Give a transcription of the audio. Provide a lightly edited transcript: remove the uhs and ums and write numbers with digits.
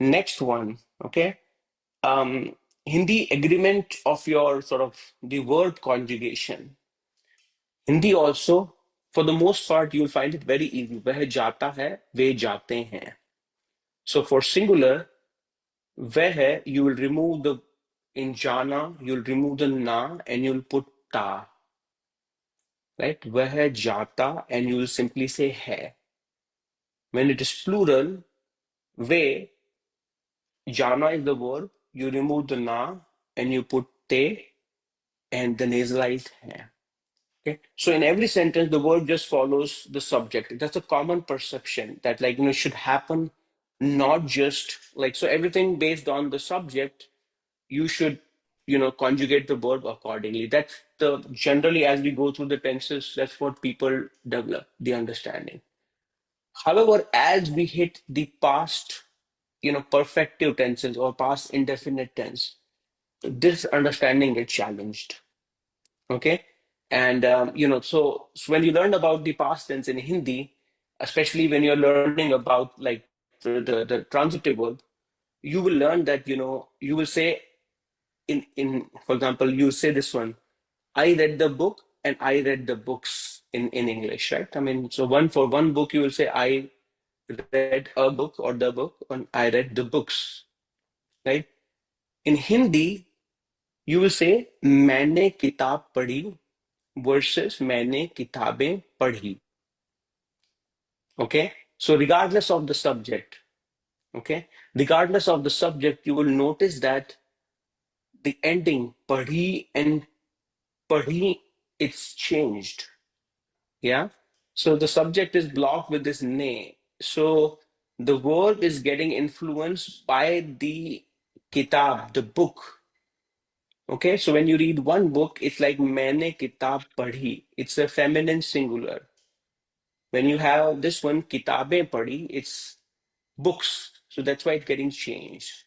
Next one, okay? Hindi agreement of your sort of the word conjugation. Hindi also, for the most part, you'll find it very easy. वह जाता है, वे जाते हैं. So for singular, वह, you will remove the, in jana, you'll remove the na and you'll put ta. Right? वह जाता and you will simply say hai. When it is plural, ve, jana is the verb, you remove the na and you put te and the nasalized hai. Okay. So in every sentence, the verb just follows the subject. That's a common perception that should happen, not just like, so everything based on the subject, you should, conjugate the verb accordingly. That's the generally as we go through the tenses, that's what people develop the understanding. However, as we hit the past, perfective tenses or past indefinite tense, this understanding gets challenged. Okay. And, so when you learn about the past tense in Hindi, especially when you're learning about like the transitive verb, you will learn that, you will say for example, you say this one, I read the book and I read the books in English, right? I mean, so for one book, you will say, I read a book or the book, and I read the books, right? In Hindi, you will say, मैंने किताब पढ़ी versus मैंने किताबें पढ़ी. Okay? So regardless of the subject, okay? Regardless of the subject, you will notice that the ending, padhi and padhi, it's changed. Yeah? So the subject is blocked with this ne. So the verb is getting influenced by the kitab, the book. Okay? So when you read one book, it's like maine kitab padhi. It's a feminine singular. When you have this one, kitabein padhi, it's books. So that's why it's getting changed.